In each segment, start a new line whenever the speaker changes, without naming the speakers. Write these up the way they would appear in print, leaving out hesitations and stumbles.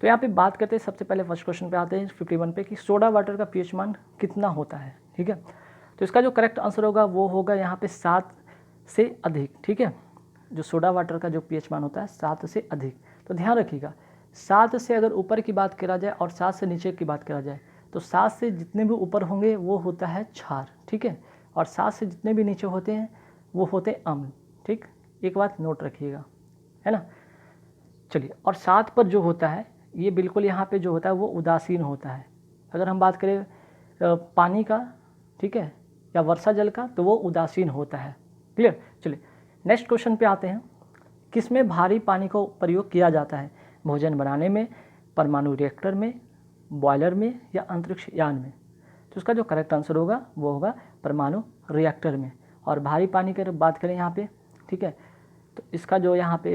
तो यहाँ पे बात करते हैं, सबसे पहले फर्स्ट क्वेश्चन पे आते हैं 51 पे कि सोडा वाटर का पीएच मान कितना होता है। ठीक है, तो इसका जो करेक्ट आंसर होगा वो होगा यहाँ पे 7 से अधिक। ठीक है, जो सोडा वाटर का जो पीएच मान होता है 7 से अधिक। तो ध्यान रखिएगा, 7 से अगर ऊपर की बात करा जाए और 7 से नीचे की बात करा जाए तो 7 से जितने भी ऊपर होंगे वो होता है क्षार। ठीक है, और 7 से जितने भी नीचे होते हैं वो होते हैं अम्ल। ठीक, एक बात नोट रखिएगा, है ना। चलिए, और 7 पर जो होता है ये बिल्कुल यहाँ पे जो होता है वो उदासीन होता है। अगर हम बात करें पानी का, ठीक है, या वर्षा जल का, तो वो उदासीन होता है। क्लियर। चलिए नेक्स्ट क्वेश्चन पे आते हैं, किसमें भारी पानी को प्रयोग किया जाता है? भोजन बनाने में, परमाणु रिएक्टर में, बॉयलर में या अंतरिक्ष यान में? तो इसका जो करेक्ट आंसर होगा वो होगा परमाणु रिएक्टर में। और भारी पानी की बात करें यहाँ पे, ठीक है, तो इसका जो यहाँ पे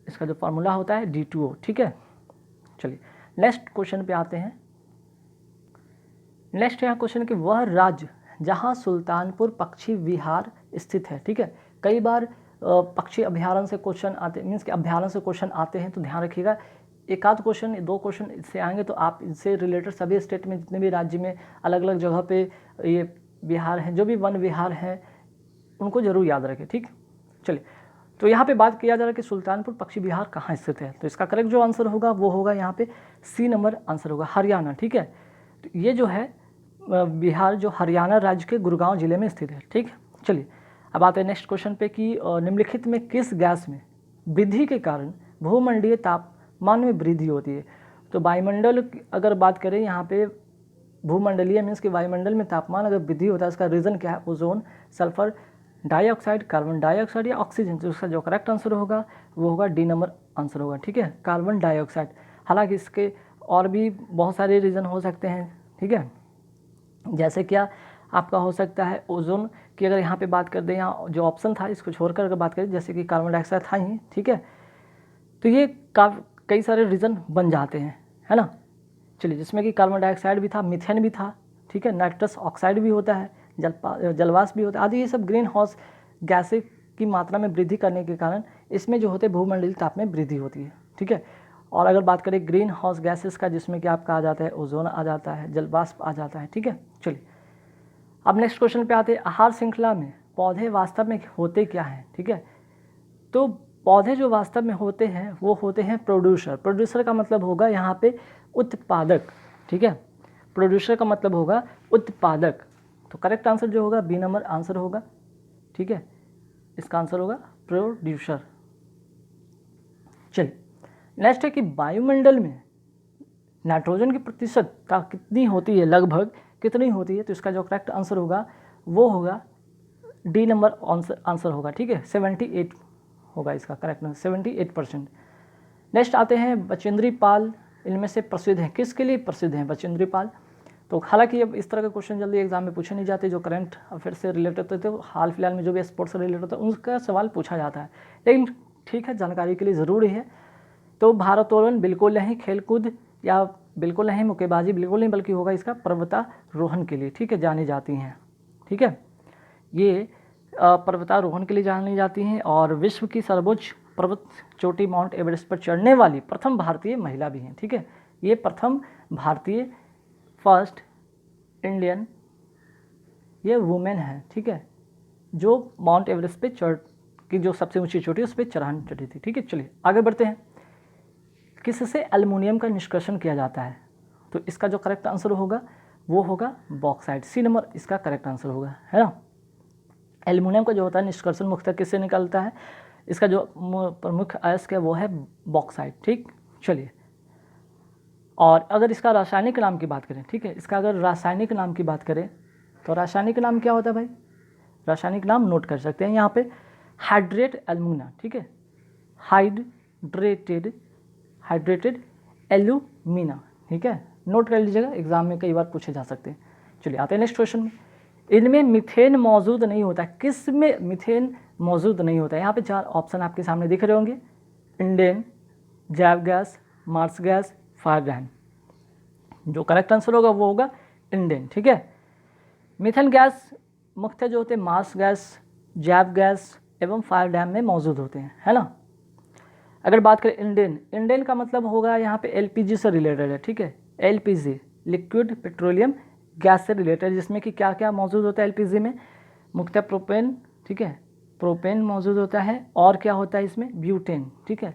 इसका जो फार्मूला होता है D2O। ठीक है, चलिए नेक्स्ट क्वेश्चन पे आते हैं। नेक्स्ट यहाँ क्वेश्चन कि वह राज्य जहाँ सुल्तानपुर पक्षी विहार स्थित है। ठीक है, कई बार पक्षी अभ्यारण्य से क्वेश्चन आते, मीन्स कि अभ्यारण्य से क्वेश्चन आते हैं, तो ध्यान रखिएगा एक आध क्वेश्चन, 2 क्वेश्चन इससे आएंगे तो आप इससे रिलेटेड सभी स्टेट में जितने भी राज्य में अलग अलग जगह पे ये विहार हैं, जो भी वन विहार हैं, उनको जरूर याद रखें। ठीक, चलिए तो यहाँ पे बात किया जा रहा है कि सुल्तानपुर पक्षी विहार कहाँ स्थित है। तो इसका करेक्ट जो आंसर होगा वो होगा यहाँ पे C नंबर आंसर होगा, हरियाणा। ठीक है, तो ये जो है बिहार जो हरियाणा राज्य के गुड़गांव जिले में स्थित है। ठीक, चलिए अब आते हैं नेक्स्ट क्वेश्चन पे कि निम्नलिखित में किस गैस में वृद्धि के कारण भूमंडलीय तापमान में वृद्धि होती है? तो वायुमंडल अगर बात करें यहाँ पे, भूमंडलीय मीन्स कि वायुमंडल में तापमान अगर वृद्धि होता है, इसका रीज़न क्या है? Ozone, sulphur dioxide, carbon dioxide या ऑक्सीजन? तो उसका जो करेक्ट आंसर होगा वो होगा D नंबर आंसर होगा। ठीक है, कार्बन डाइऑक्साइड। हालांकि इसके और भी बहुत सारे रीज़न हो सकते हैं। ठीक है, जैसे क्या आपका हो सकता है ओजोन की, अगर यहाँ पे बात कर दें, यहाँ जो ऑप्शन था इसको छोड़कर अगर बात करें, जैसे कि कार्बन डाइऑक्साइड था ही। ठीक है, तो ये कई सारे रीज़न बन जाते हैं, है ना। चलिए, जिसमें कि कार्बन डाइऑक्साइड भी था, मीथेन भी था, ठीक है, नाइट्रस ऑक्साइड भी होता है, जलवाष्प भी होता है आदि। ये सब ग्रीन हाउस गैसें की मात्रा में वृद्धि करने के कारण इसमें जो होते हैं भूमंडलीय ताप में वृद्धि होती है। ठीक है, और अगर बात करें ग्रीन हाउस गैसेस का, जिसमें कि आपका आ जाता है ओजोन आ जाता है, जलवाष्प आ जाता है। ठीक है, चलिए अब नेक्स्ट क्वेश्चन पे आते हैं, आहार श्रृंखला में पौधे वास्तव में होते क्या हैं? ठीक है, तो पौधे जो वास्तव में होते हैं वो होते हैं प्रोड्यूसर। प्रोड्यूसर का मतलब होगा यहाँ पे उत्पादक। ठीक है, प्रोड्यूसर का मतलब होगा उत्पादक। तो करेक्ट आंसर जो होगा B नंबर आंसर होगा। ठीक है, इसका आंसर होगा प्रोड्यूसर। चलिए नेक्स्ट है कि वायुमंडल में नाइट्रोजन की प्रतिशतता कितनी होती है, लगभग कितनी होती है? तो इसका जो करेक्ट आंसर होगा वो होगा D नंबर आंसर होगा। ठीक है, 78 होगा इसका करेक्ट आंसर, 78%। नेक्स्ट आते हैं बचेंद्री पाल, इनमें से प्रसिद्ध हैं, किसके लिए प्रसिद्ध हैं बचेंद्री पाल? तो हालांकि अब इस तरह के क्वेश्चन जल्दी एग्जाम में पूछे नहीं जाते, जो करंट अफेयर से रिलेटेड होते थे, हाल फिलहाल में जो भी स्पोर्ट्स से रिलेटेड होता है उनका सवाल पूछा जाता है, लेकिन ठीक है, जानकारी के लिए ज़रूरी है। तो भारोत्तोलन बिल्कुल नहीं, खेलकूद या बिल्कुल नहीं, मुक्केबाजी बिल्कुल नहीं, बल्कि होगा इसका पर्वतारोहण के लिए, ठीक है, जानी जाती हैं। ठीक है, ये पर्वतारोहण के लिए जानी जाती हैं और विश्व की सर्वोच्च पर्वत चोटी माउंट एवरेस्ट पर चढ़ने वाली प्रथम भारतीय महिला भी हैं। ठीक है, ये प्रथम भारतीय, फर्स्ट इंडियन ये वुमेन है। ठीक है, जो माउंट एवरेस्ट पे की जो सबसे ऊंची चोटी उस पर चढ़ी थी। ठीक है, चलिए आगे बढ़ते हैं। किससे एल्युमिनियम का निष्कर्षण किया जाता है? तो इसका जो करेक्ट आंसर होगा वो होगा बॉक्साइट, C नंबर इसका करेक्ट आंसर होगा, है ना। एल्युमिनियम का जो होता है निष्कर्षण मुख्यतः किससे निकलता है? इसका जो प्रमुख अयस्क है वो है बॉक्साइट। ठीक, चलिए, और अगर इसका रासायनिक नाम की बात करें, ठीक है, इसका अगर रासायनिक नाम की बात करें तो रासायनिक नाम क्या होता है भाई? रासायनिक नाम नोट कर सकते हैं यहाँ पे, हाइड्रेट एल्यूमिना। ठीक है, हाइड्रेटेड एल्यूमिना। ठीक है, नोट कर लीजिएगा, एग्जाम में कई बार पूछे जा सकते हैं। चलिए आते हैं नेक्स्ट क्वेश्चन में। इनमें मीथेन मौजूद नहीं होता, किस में मीथेन मौजूद नहीं होता है? यहाँ पे 4 ऑप्शन आपके सामने दिख रहे होंगे, इंडेन, जैव gas, marsh gas, fire dam. जो करेक्ट आंसर होगा वो होगा इंडेन। ठीक है, मीथेन गैस मुख्यतः जो होते हैं मार्स गैस, जैव गैस एवं फायर डैम में मौजूद होते हैं, है ना। अगर बात करें इंडेन, इंडेन का मतलब होगा यहाँ पे एलपीजी से रिलेटेड है, ठीक है, एलपीजी लिक्विड पेट्रोलियम गैस से रिलेटेड, जिसमें कि क्या क्या मौजूद होता है एलपीजी में, मुख्यतः प्रोपेन, ठीक है, प्रोपेन मौजूद होता है, और क्या होता है इसमें, ब्यूटेन, ठीक है,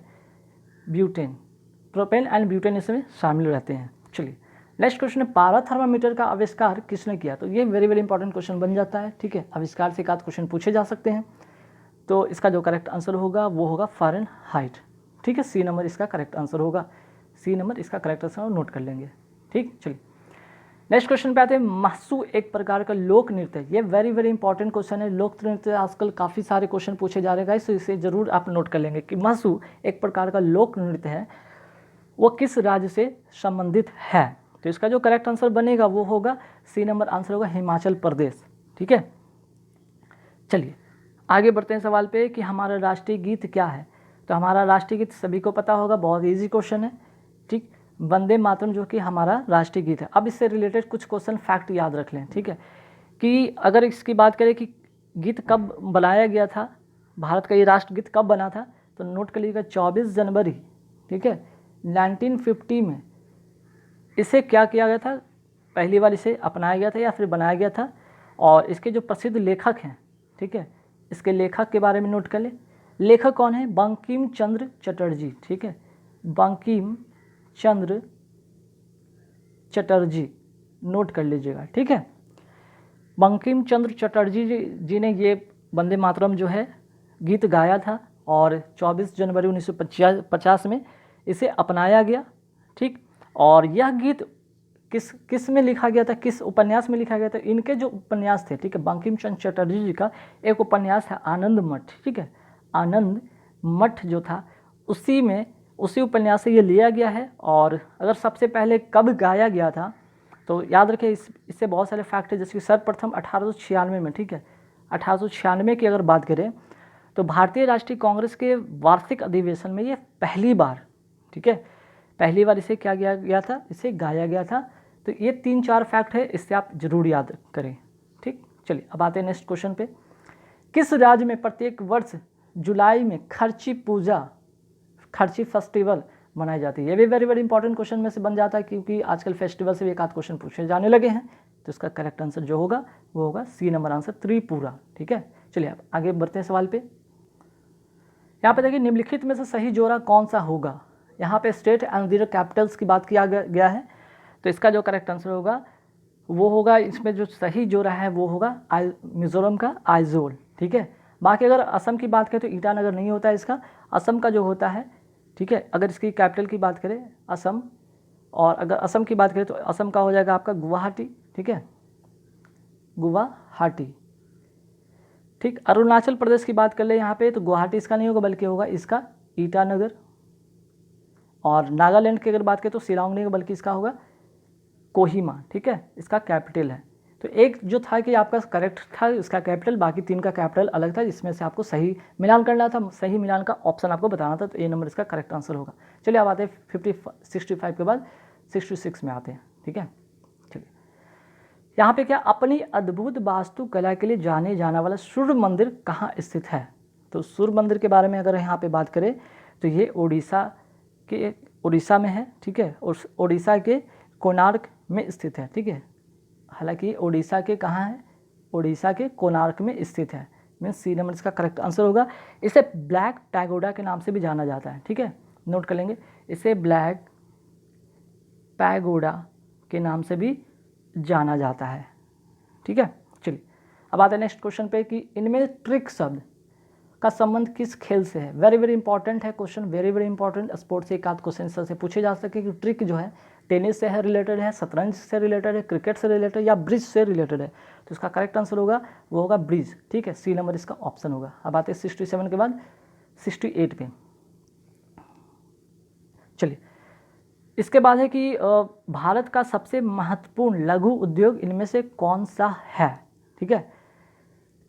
ब्यूटेन, प्रोपेन एंड ब्यूटेन इसमें शामिल रहते हैं। चलिए नेक्स्ट क्वेश्चन है, पारा थर्मामीटर का आविष्कार किसने किया? तो ये वेरी वेरी इंपॉर्टेंट क्वेश्चन बन जाता है, ठीक है, आविष्कार से एक आध क्वेश्चन पूछे जा सकते हैं। तो इसका जो करेक्ट आंसर होगा वो होगा फ़ारेनहाइट, ठीक है, सी नंबर इसका करेक्ट आंसर होगा, सी नंबर इसका करेक्ट आंसर नोट कर लेंगे, ठीक। चलिए नेक्स्ट क्वेश्चन पे आते हैं, महसू एक प्रकार का लोक नृत्य है, ये वेरी वेरी इंपॉर्टेंट क्वेश्चन है, लोक नृत्य आजकल काफ़ी सारे क्वेश्चन पूछे जा रहे हैं गाइस, तो इसे जरूर आप नोट कर लेंगे कि महसू एक प्रकार का लोक नृत्य है, वो किस राज्य से संबंधित है? तो इसका जो करेक्ट आंसर बनेगा वो होगा सी नंबर आंसर होगा हिमाचल प्रदेश, ठीक है। चलिए आगे बढ़ते हैं सवाल पे कि हमारा राष्ट्रीय गीत क्या है? तो हमारा राष्ट्रीय गीत सभी को पता होगा, बहुत इजी क्वेश्चन है, ठीक, वंदे मातरम जो कि हमारा राष्ट्रीय गीत है। अब इससे रिलेटेड कुछ क्वेश्चन फैक्ट याद रख लें, ठीक है, कि अगर इसकी बात करें कि गीत कब बनाया गया था, भारत का ये राष्ट्रगीत कब बना था, तो नोट कर लीजिएगा 24 जनवरी, ठीक है, 1950 में इसे क्या किया गया था, पहली बार इसे अपनाया गया था या फिर बनाया गया था। और इसके जो प्रसिद्ध लेखक हैं, ठीक है, इसके लेखक के बारे में नोट कर लें, लेखक कौन है, बंकिम चंद्र चटर्जी, ठीक है, बंकिम चंद्र चटर्जी, नोट कर लीजिएगा, ठीक है। बंकिम चंद्र चटर्जी जी ने ये वंदे मातरम जो है गीत गाया था, और 24 जनवरी 1950 में इसे अपनाया गया, ठीक। और यह गीत किस में लिखा गया था, किस उपन्यास में लिखा गया था? इनके जो उपन्यास थे, ठीक है, बंकिम चंद्र चटर्जी जी का एक उपन्यास है आनंद मठ, ठीक है, आनंद मठ जो था उसी उपन्यास से ये लिया गया है। और अगर सबसे पहले कब गाया गया था, तो याद रखें इससे बहुत सारे फैक्ट है, जैसे कि सर्वप्रथम 1896 में, ठीक है, 1896 की अगर बात करें तो भारतीय राष्ट्रीय कांग्रेस के वार्षिक अधिवेशन में ये पहली बार, ठीक है, पहली बार इसे क्या किया गया था, इसे गाया गया था। तो ये 3-4 फैक्ट है, इससे आप जरूर याद करें, ठीक। चलिए अब आते हैं नेक्स्ट क्वेश्चन पे, किस राज्य में प्रत्येक वर्ष जुलाई में खर्ची पूजा, खर्ची फेस्टिवल मनाई जाती है? ये भी वेरी वेरी इंपॉर्टेंट क्वेश्चन में से बन जाता है, क्योंकि आजकल फेस्टिवल से भी एक आध क्वेश्चन पूछे जाने लगे हैं। तो इसका करेक्ट आंसर जो होगा वो होगा सी नंबर आंसर त्रिपुरा, ठीक है। चलिए अब आगे बढ़ते हैं सवाल पे। यहाँ पे देखिए निम्नलिखित में से सही जोड़ा कौन सा होगा? यहाँ पे स्टेट एंड देयर कैपिटल्स की बात किया गया है, तो इसका जो करेक्ट आंसर होगा वो होगा, इसमें जो सही जोड़ा है वो होगा मिजोरम का आइजोल, ठीक है। बाकी अगर असम की बात करें तो ईटानगर नहीं होता है इसका, असम का जो होता है, ठीक है, अगर इसकी कैपिटल की बात करें असम, और अगर असम की बात करें तो असम का हो जाएगा आपका गुवाहाटी, ठीक है, गुवाहाटी, ठीक। अरुणाचल प्रदेश की बात कर ले यहाँ पे तो गुवाहाटी इसका नहीं होगा, बल्कि होगा इसका ईटानगर। और नागालैंड की अगर बात करें तो शिलांग नहीं होगा, बल्कि इसका होगा कोहिमा, ठीक है, इसका कैपिटल है। तो एक जो था कि आपका करेक्ट था इसका कैपिटल, बाकी 3 का कैपिटल अलग था, जिसमें से आपको सही मिलान करना था, सही मिलान का ऑप्शन आपको बताना था, तो ए नंबर इसका करेक्ट आंसर होगा। चलिए अब आते हैं 65 के बाद 66 में आते हैं, ठीक है। चलिए यहाँ पे क्या, अपनी अद्भुत वास्तुकला के लिए जाने जाना वाला सूर्य मंदिर कहाँ स्थित है? तो सूर्य मंदिर के बारे में अगर यहाँ पे बात करें तो ये उड़ीसा में है, ठीक है, और उड़ीसा के कोणार्क में स्थित है, ठीक है। हालांकि उड़ीसा के कहाँ है, उड़ीसा के कोणार्क में स्थित है, मीन्स सी नंबर इसका करेक्ट आंसर होगा। इसे ब्लैक पैगोडा के नाम से भी जाना जाता है, ठीक है, नोट कर लेंगे, इसे ब्लैक पैगोडा के नाम से भी जाना जाता है, ठीक है। चलिए अब आते हैं नेक्स्ट क्वेश्चन पे कि इनमें ट्रिक शब्द का संबंध किस खेल से है? वेरी वेरी इंपॉर्टेंट है question, very very important, sports से एक आध क्वेश्चन से पूछे जा सके कि ट्रिक जो है टेनिस से है रिलेटेड है, शतरंज से रिलेटेड है, क्रिकेट से रिलेटेड या ब्रिज से रिलेटेड है। तो इसका करेक्ट आंसर होगा वो होगा ब्रिज, ठीक है, सी नंबर इसका ऑप्शन होगा। अब आते हैं 67 के बाद 68 पे। चलिए इसके बाद है कि भारत का सबसे महत्वपूर्ण लघु उद्योग इनमें से कौन सा है, ठीक है।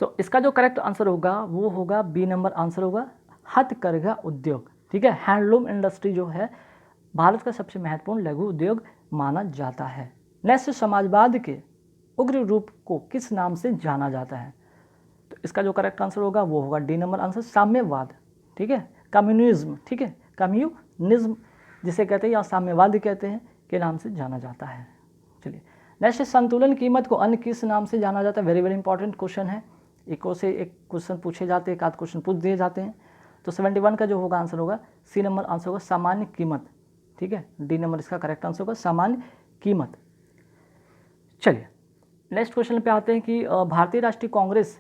तो इसका जो करेक्ट आंसर होगा वो होगा बी नंबर आंसर होगा हथकरघा उद्योग, ठीक है। हैंडलूम इंडस्ट्री जो है भारत का सबसे महत्वपूर्ण लघु उद्योग माना जाता है। नेक्स्ट, समाजवाद के उग्र रूप को किस नाम से जाना जाता है? तो इसका जो करेक्ट आंसर होगा वो होगा डी नंबर आंसर साम्यवाद, ठीक है, कम्युनिज्म, ठीक है, कम्युनिज्म जिसे कहते हैं या साम्यवाद कहते हैं के नाम से जाना जाता है। चलिए नेक्स्ट, संतुलन कीमत को अन्य किस नाम से जाना जाता है? वेरी वेरी इंपॉर्टेंट क्वेश्चन है, एक से एक क्वेश्चन पूछे जाते हैं, एक आध क्वेश्चन पूछ दिए जाते हैं। तो 71 का जो होगा आंसर होगा सी नंबर आंसर होगा सामान्य कीमत, ठीक है, डी नंबर इसका करेक्ट आंसर होगा सामान्य कीमत। चलिए नेक्स्ट क्वेश्चन पे आते हैं कि भारतीय राष्ट्रीय कांग्रेस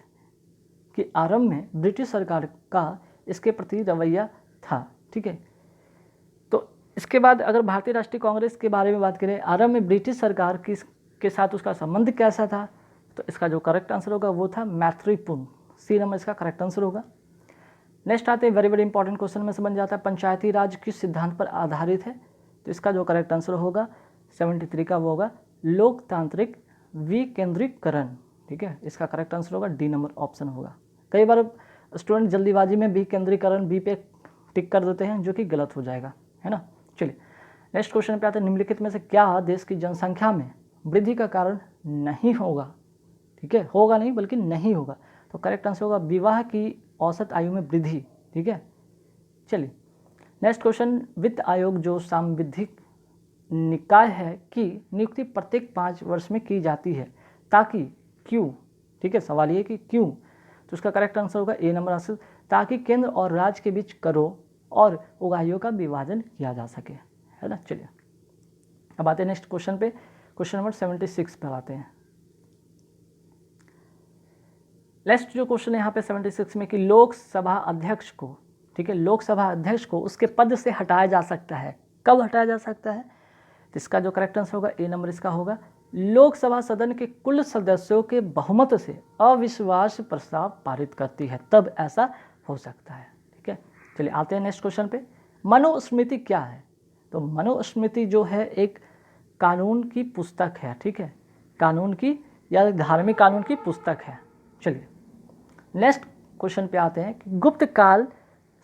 के आरंभ में ब्रिटिश सरकार का इसके प्रति रवैया था, ठीक है। तो इसके बाद अगर भारतीय राष्ट्रीय कांग्रेस के बारे में बात करें, आरंभ में ब्रिटिश सरकार के साथ उसका संबंध कैसा था, तो इसका जो करेक्ट आंसर होगा वो था मैत्रीपूर्ण, सी नंबर इसका करेक्ट आंसर होगा। नेक्स्ट आते हैं वेरी वेरी इंपॉर्टेंट क्वेश्चन में से बन जाता है पंचायती राज किस सिद्धांत पर आधारित है, तो इसका जो करेक्ट आंसर होगा 73 का वो होगा लोकतांत्रिक विकेंद्रीकरण, ठीक है, इसका करेक्ट आंसर होगा डी नंबर ऑप्शन होगा। कई बार स्टूडेंट जल्दीबाजी में विकेंद्रीकरण बी पे टिक कर देते हैं जो कि गलत हो जाएगा, है ना। चलिए नेक्स्ट क्वेश्चन पे आते हैं निम्नलिखित में से क्या देश की जनसंख्या में वृद्धि का कारण नहीं होगा, ठीक है, होगा नहीं बल्कि नहीं होगा, तो करेक्ट आंसर होगा विवाह की औसत आयु में वृद्धि, ठीक है। चलिए नेक्स्ट क्वेश्चन, वित्त आयोग जो सांविधिक निकाय है की नियुक्ति प्रत्येक 5 वर्ष में की जाती है ताकि क्यों, ठीक है, सवाल ये कि क्यों, तो उसका करेक्ट आंसर होगा ए नंबर आंसर, ताकि केंद्र और राज्य के बीच करों और उगाहियों का विभाजन किया जा सके, है ना। चलिए अब आते हैं नेक्स्ट क्वेश्चन पे, क्वेश्चन नंबर 76 पर आते हैं। नेक्स्ट जो क्वेश्चन है यहाँ पे 76 में कि लोकसभा अध्यक्ष को, ठीक है, लोकसभा अध्यक्ष को उसके पद से हटाया जा सकता है, कब हटाया जा सकता है, तो इसका जो करेक्ट आंसर होगा ए नंबर इसका होगा लोकसभा सदन के कुल सदस्यों के बहुमत से अविश्वास प्रस्ताव पारित करती है, तब ऐसा हो सकता है, ठीक है। चलिए आते हैं नेक्स्ट क्वेश्चन पे, मनुस्मृति क्या है, तो मनुस्मृति जो है एक कानून की पुस्तक है, ठीक है, कानून की या धार्मिक कानून की पुस्तक है। चलिए नेक्स्ट क्वेश्चन पे आते हैं कि गुप्त काल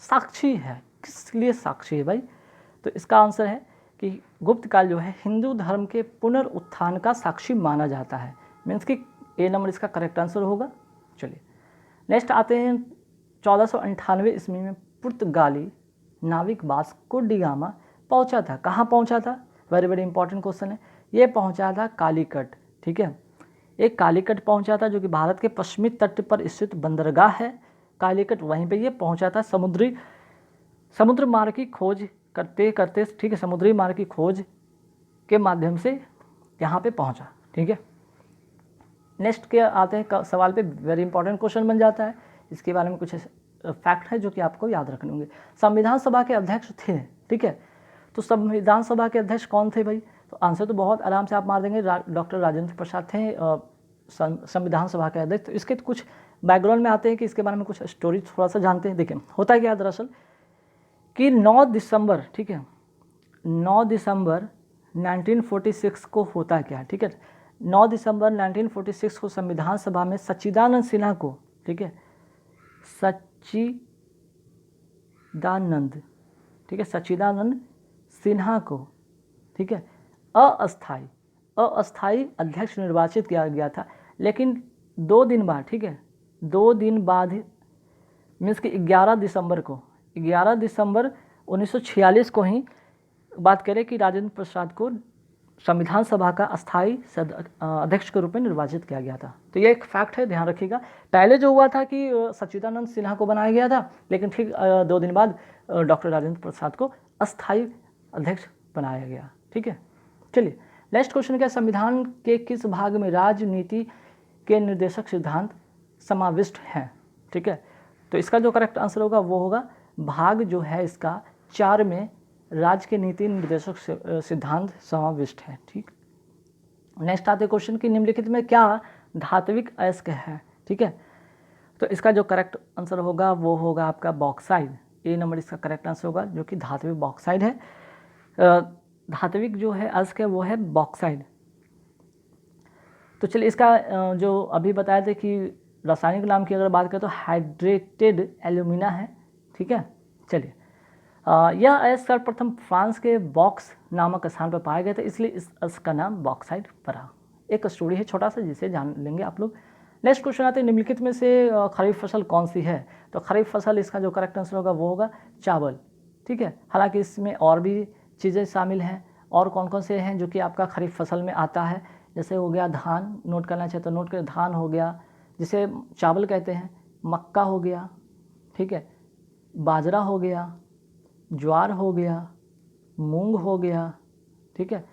साक्षी है, किस लिए साक्षी है भाई, तो इसका आंसर है कि गुप्त काल जो है हिंदू धर्म के पुनरुत्थान का साक्षी माना जाता है, मीन्स कि ए नंबर इसका करेक्ट आंसर होगा। चलिए नेक्स्ट आते हैं 1498 ईस्वी में पुर्तगाली नाविक वास्को डी गामा पहुंचा था, कहाँ पहुंचा था, वेरी वेरी इंपॉर्टेंट क्वेश्चन है, ये पहुंचा था कालीकट, ठीक है, एक कालीकट पहुंचा था जो कि भारत के पश्चिमी तट पर स्थित बंदरगाह है कालीकट, वहीं पे ये पहुंचा था समुद्र मार्ग की खोज करते करते, ठीक है, समुद्री मार्ग की खोज के माध्यम से यहाँ पे पहुंचा, ठीक है। नेक्स्ट के आते हैं सवाल पे, वेरी इंपॉर्टेंट क्वेश्चन बन जाता है, इसके बारे में कुछ फैक्ट है जो कि आपको याद रखने होंगे। संविधान सभा के अध्यक्ष थे, ठीक है, तो संविधान सभा के अध्यक्ष कौन थे भाई, तो आंसर तो बहुत आराम से आप मार देंगे, डॉक्टर राजेंद्र प्रसाद थे संविधान सभा के अध्यक्ष। तो इसके तो कुछ बैकग्राउंड में आते हैं कि इसके बारे में कुछ स्टोरी थोड़ा सा जानते हैं। देखिए होता क्या है दरअसल कि 9 दिसंबर, ठीक है, 9 दिसंबर 1946 को होता क्या, ठीक है, 9 दिसंबर 1946 को संविधान सभा में सच्चिदानंद सिन्हा को, ठीक है, सच्चिदानंद सिन्हा को, ठीक है, अस्थाई अध्यक्ष निर्वाचित किया गया था, लेकिन 2 दिन बाद, ठीक है, 2 दिन बाद मीन्स कि 11 दिसंबर 1946 को ही बात करें कि राजेंद्र प्रसाद को संविधान सभा का अस्थाई अध्यक्ष के रूप में निर्वाचित किया गया था। तो ये एक फैक्ट है, ध्यान रखिएगा। पहले जो हुआ था कि सच्चिदानंद सिन्हा को बनाया गया था, लेकिन फिर 2 दिन बाद डॉक्टर राजेंद्र प्रसाद को अस्थाई अध्यक्ष बनाया गया, ठीक है। चलिए नेक्स्ट क्वेश्चन क्या, संविधान के किस भाग में राजनीति के निर्देशक सिद्धांत समाविष्ट हैं, ठीक है, तो इसका जो करेक्ट आंसर होगा वो होगा भाग जो है इसका 4 में राज्य के नीति निर्देशक सिद्धांत समाविष्ट है, ठीक। नेक्स्ट आते क्वेश्चन कि निम्नलिखित में क्या धात्विक अयस्क है, ठीक है, तो इसका जो करेक्ट आंसर होगा वो होगा आपका बॉक्साइड, ए नंबर इसका करेक्ट आंसर होगा जो कि धात्विक बॉक्साइड है। धात्विक जो है अयस्क है वो है बॉक्साइड। तो चलिए इसका जो अभी बताया था कि रासायनिक नाम की अगर बात करें तो हाइड्रेटेड एल्यूमिना है, ठीक है। चलिए यह अयस्क सर्वप्रथम फ्रांस के बॉक्स नामक स्थान पर पाया गया था, इसलिए इस अयस्क का नाम बॉक्साइड पड़ा। एक स्टोरी है छोटा सा जिसे जान लेंगे आप लोग। नेक्स्ट क्वेश्चन आते हैं निम्नलिखित में से खरीफ फसल कौन सी है, तो खरीफ फसल इसका जो करेक्ट आंसर होगा वो होगा चावल, ठीक है। हालांकि इसमें और भी चीज़ें शामिल हैं, और कौन कौन से हैं जो कि आपका खरीफ फसल में आता है, जैसे हो गया धान, नोट करना चाहिए तो नोट करें, धान हो गया जिसे चावल कहते हैं, मक्का हो गया, ठीक है, बाजरा हो गया, ज्वार हो गया, मूंग हो गया, ठीक है,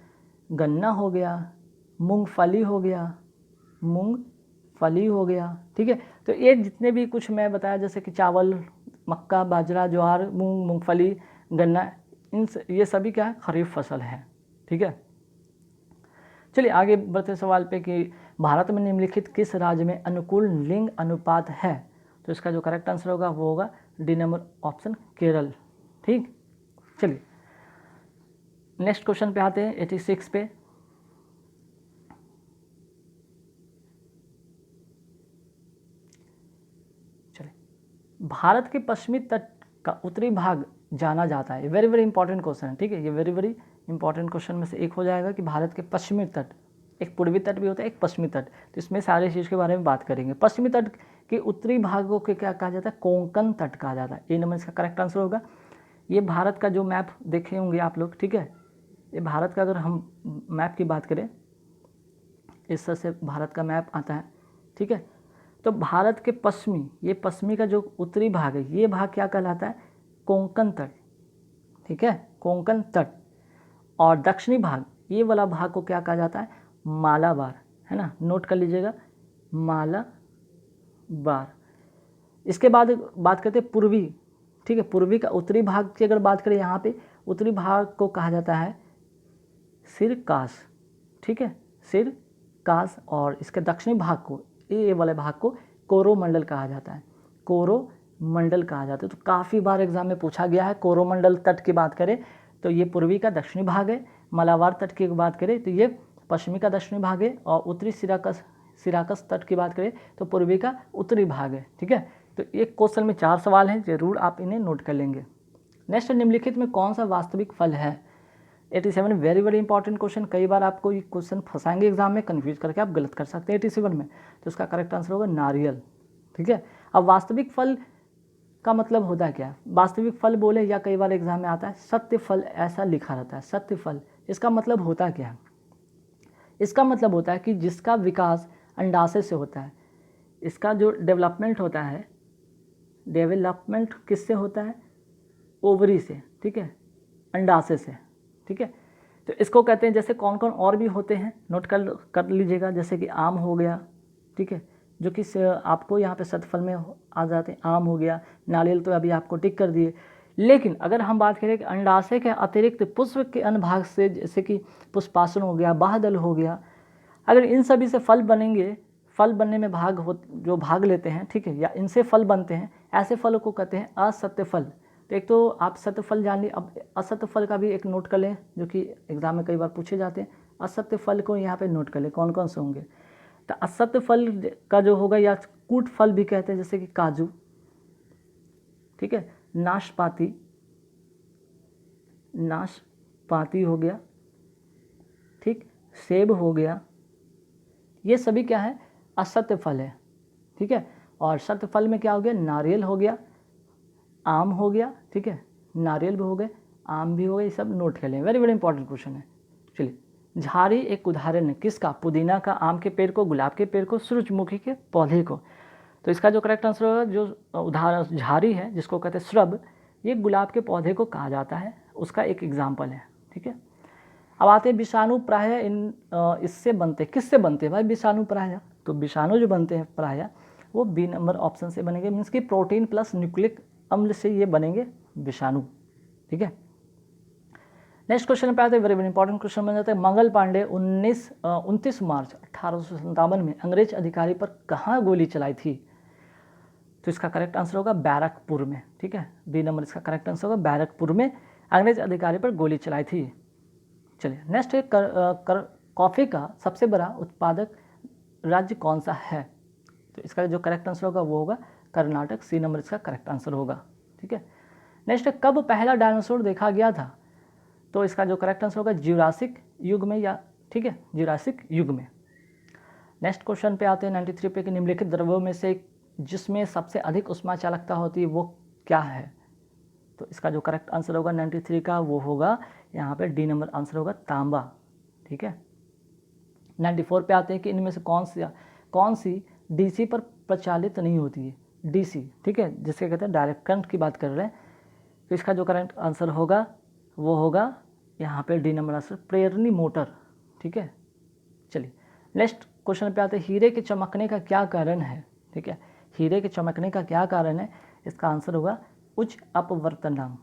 गन्ना हो गया, मूंगफली हो गया, मूंगफली हो गया, ठीक है। तो ये जितने भी कुछ मैं बताया जैसे कि चावल, मक्का, बाजरा, ज्वार, मूंग, मूंगफली, गन्ना, ये सभी क्या है, खरीफ फसल है, ठीक है। चलिए आगे बढ़ते सवाल पे कि भारत में निम्नलिखित किस राज्य में अनुकूल लिंग अनुपात है, तो इसका जो करेक्ट आंसर होगा वो होगा डी नंबर ऑप्शन केरल, ठीक। चलिए नेक्स्ट क्वेश्चन पे आते हैं 86 पे। चलिए, भारत के पश्चिमी तट का उत्तरी भाग जाना जाता है, वेरी वेरी इंपॉर्टेंट क्वेश्चन है, ठीक है, ये वेरी वेरी इंपॉर्टेंट क्वेश्चन में से एक हो जाएगा कि भारत के पश्चिमी तट, एक पूर्वी तट भी होता है, एक पश्चिमी तट, तो इसमें सारे चीज़ के बारे में बात करेंगे। पश्चिमी तट के उत्तरी भागों के क्या कहा जाता है, कोंकण तट कहा जाता है, ये नंबर इसका करेक्ट आंसर होगा। ये भारत का जो मैप देखे होंगे आप लोग, ठीक है, ये भारत का अगर हम मैप की बात करें, इस तरह से भारत का मैप आता है, ठीक है। तो भारत के पश्चिमी, ये पश्चिमी का जो उत्तरी भाग है, ये भाग क्या कहलाता है, कोंकण तट, ठीक है, कोंकण तट। और दक्षिणी भाग, ये वाला भाग को क्या कहा जाता है, मालाबार, है ना, नोट कर लीजिएगा, मालाबार। इसके बाद बात करते हैं पूर्वी, ठीक है, पूर्वी का उत्तरी भाग की अगर बात करें, यहाँ पे उत्तरी भाग को कहा जाता है सिरकास, ठीक है, सिरकास। और इसके दक्षिणी भाग को, ये वाले भाग को कोरोमंडल कहा जाता है, कोरोमंडल कहा जाता है। तो काफ़ी बार एग्जाम में पूछा गया है। कोरोमंडल तट की बात करें तो ये पूर्वी का दक्षिणी भाग है, मालाबार तट की बात करें तो ये पश्चिमी का दक्षिणी भाग है, और उत्तरी सिराकस तट की बात करें तो पूर्वी का उत्तरी भाग है, ठीक है। तो एक क्वेश्चन में 4 सवाल हैं, जरूर आप इन्हें नोट कर लेंगे। नेक्स्ट, निम्नलिखित में कौन सा वास्तविक फल है, 87 वेरी वेरी इंपॉर्टेंट क्वेश्चन, कई बार आपको ये क्वेश्चन फंसाएंगे एग्जाम में, कंफ्यूज करके आप गलत कर सकते हैं 87 में। तो इसका करेक्ट आंसर होगा नारियल, ठीक है। अब वास्तविक फल का मतलब होता है क्या, वास्तविक फल बोले या कई बार एग्जाम में आता है सत्य फल, ऐसा लिखा रहता है, सत्य फल। इसका मतलब होता क्या है, इसका मतलब होता है कि जिसका विकास अंडाशय से होता है, इसका जो डेवलपमेंट होता है, डेवलपमेंट किससे होता है, ओवरी से, ठीक है, अंडाशय से, ठीक है। तो इसको कहते हैं, जैसे कौन कौन और भी होते हैं, नोट कर लीजिएगा, जैसे कि आम हो गया, ठीक है, जो कि आपको यहाँ पे सतफल में आ जाते हैं, आम हो गया, नारियल तो अभी आपको टिक कर दिए। लेकिन अगर हम बात करें कि अंडाशय के अतिरिक्त पुष्प के अन्य भाग से, जैसे कि पुष्पासन हो गया, बाहदल हो गया, अगर इन सभी से फल बनेंगे, फल बनने में जो भाग लेते हैं, ठीक है, या इनसे फल बनते हैं, ऐसे फलों को कहते हैं असत्य फल। तो एक तो आप सत्य फल जान ली, अब असत्य फल का भी एक नोट कर लें, जो कि एग्जाम में कई बार पूछे जाते हैं। असत्य फल को यहाँ पे नोट कर लें, कौन कौन से होंगे। तो असत्य फल का जो होगा, या कूट फल भी कहते हैं, जैसे कि काजू, ठीक है, नाशपाती हो गया, ठीक, सेब हो गया, ये सभी क्या है, असत्य फल है, ठीक है। और सत्य फल में क्या हो गया, नारियल हो गया, आम हो गया, ठीक है, नारियल भी हो गए, आम भी हो गए, ये सब नोट कर लें, वेरी वेरी इंपॉर्टेंट क्वेश्चन है। चलिए, झाड़ी एक उदाहरण है किसका, पुदीना का, आम के पेड़ को, गुलाब के पेड़ को, सूरजमुखी के पौधे को। तो इसका जो करेक्ट आंसर होगा, जो उदाहरण झाड़ी है जिसको कहते हैं श्रब, ये गुलाब के पौधे को कहा जाता है, उसका एक एग्जाम्पल है, ठीक है। अब आते हैं विषाणु प्राय इससे बनते, किससे बनते हैं भाई विषाणु प्राय, तो विषाणु जो बनते हैं प्राय वो बी नंबर ऑप्शन से बनेंगे, मीन्स कि प्रोटीन प्लस न्यूक्लिक अम्ल से ये बनेंगे विषाणु, ठीक है। नेक्स्ट क्वेश्चन पे आते हैं, वेरी वेरी इंपॉर्टेंट क्वेश्चन बन जाता है। मंगल पांडे 29 मार्च 1857 में अंग्रेज अधिकारी पर कहाँ गोली चलाई थी, तो इसका करेक्ट आंसर होगा बैरकपुर में, ठीक है, बी नंबर इसका करेक्ट आंसर होगा, बैरकपुर में अंग्रेज अधिकारी पर गोली चलाई थी। चलिए नेक्स्ट है, कॉफ़ी का सबसे बड़ा उत्पादक राज्य कौन सा है, तो इसका जो करेक्ट आंसर होगा वो होगा कर्नाटक, सी नंबर इसका करेक्ट आंसर होगा, ठीक है। नेक्स्ट है, कब पहला डायनासोर देखा गया था, तो इसका जो करेक्ट आंसर होगा जुरासिक युग में, या ठीक है, जुरासिक युग में। नेक्स्ट क्वेश्चन पे आते हैं 93 पे, कि निम्नलिखित द्रव्यों में से जिसमें सबसे अधिक ऊष्मा चालकता होती है वो क्या है, तो इसका जो करेक्ट आंसर होगा 93 का वो होगा यहाँ पे डी नंबर आंसर होगा तांबा। ठीक है, 94 पे आते हैं कि इनमें से कौन सी डीसी पर प्रचालित नहीं होती है। डीसी, ठीक है, जिसके कहते हैं डायरेक्ट करंट की बात कर रहे हैं। तो इसका जो करेक्ट आंसर होगा वो होगा यहाँ पे डी नंबर आंसर प्रेरणी मोटर। ठीक है, चलिए नेक्स्ट क्वेश्चन पे आते हैं, हीरे के चमकने का क्या कारण है। ठीक है, हीरे के चमकने का क्या कारण है, इसका आंसर होगा उच्च अपवर्तनांक।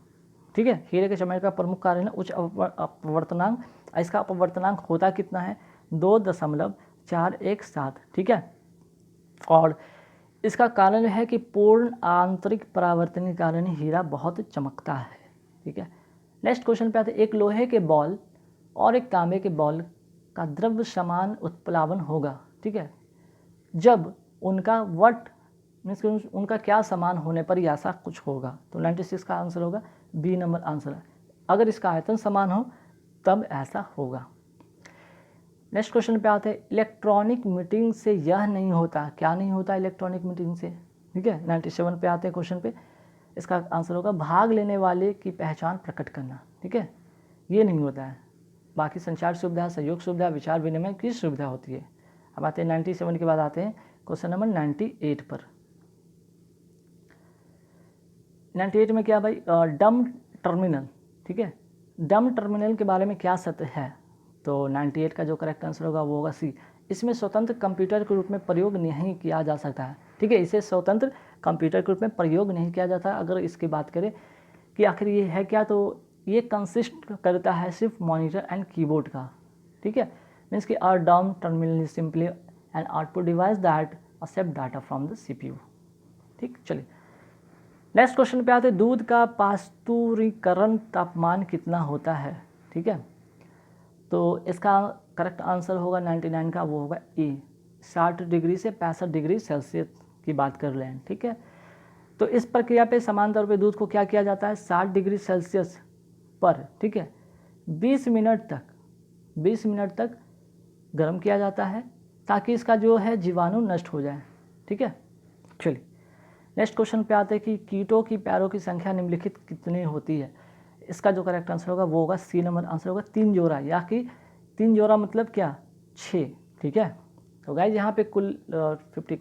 ठीक है, हीरे के चमकने का प्रमुख कारण है उच्च अपवर्तनांक। इसका अपवर्तनांक होता कितना है, 2.417। ठीक है, और इसका कारण है कि पूर्ण आंतरिक परावर्तन के कारण हीरा बहुत चमकता है। ठीक है, नेक्स्ट क्वेश्चन पे आते हैं, एक लोहे के बॉल और एक तांबे के बॉल का द्रव्य समान उत्प्लावन होगा। ठीक है, जब उनका वट मीन्स उनका क्या समान होने पर ही ऐसा कुछ होगा। तो 96 का आंसर होगा बी नंबर आंसर है, अगर इसका आयतन समान हो तब ऐसा होगा। नेक्स्ट क्वेश्चन पे आते हैं, इलेक्ट्रॉनिक मीटिंग से यह नहीं होता, क्या नहीं होता इलेक्ट्रॉनिक मीटिंग से। ठीक है, 97 पे आते हैं क्वेश्चन पे, इसका आंसर होगा भाग लेने वाले की पहचान प्रकट करना। ठीक है, ये नहीं होता है, बाकी संचार सुविधा, सहयोग सुविधा, विचार विनिमय की सुविधा होती है। अब आते हैं 97 के बाद आते हैं क्वेश्चन नंबर 98 पर। 98 में क्या भाई, डम टर्मिनल। ठीक है, डम टर्मिनल के बारे में क्या सत्य है। तो 98 का जो करेक्ट आंसर होगा वो होगा सी, इसमें स्वतंत्र कंप्यूटर के रूप में प्रयोग नहीं किया जा सकता है। ठीक है, इसे स्वतंत्र कंप्यूटर के रूप में प्रयोग नहीं किया जाता। अगर इसकी बात करें कि आखिर ये है क्या, तो ये कंसिस्ट करता है सिर्फ मॉनिटर एंड कीबोर्ड का। ठीक है, मीन्स कि or dumb terminal is simply an output device that accept data from the CPU. ठीक, चलिए नेक्स्ट क्वेश्चन पे आते हैं, दूध का पास्तुरीकरण तापमान कितना होता है। ठीक है, तो इसका करेक्ट आंसर होगा 99 का, वो होगा ए, 60 डिग्री से 65 डिग्री सेल्सियस की बात कर रहे हैं। ठीक है, तो इस प्रक्रिया पे समान तौर पे दूध को क्या किया जाता है, 60 डिग्री सेल्सियस पर, ठीक है, 20 मिनट तक गर्म किया जाता है ताकि इसका जो है जीवाणु नष्ट हो जाए। ठीक है, चलिए नेक्स्ट क्वेश्चन पे आते हैं कि कीटों की पैरों की संख्या निम्नलिखित कितनी होती है। इसका जो करेक्ट आंसर होगा वो होगा सी नंबर आंसर होगा 3 जोड़ा, या कि 3 जोड़ा मतलब क्या 6। ठीक है, तो गाइज यहाँ पे कुल 50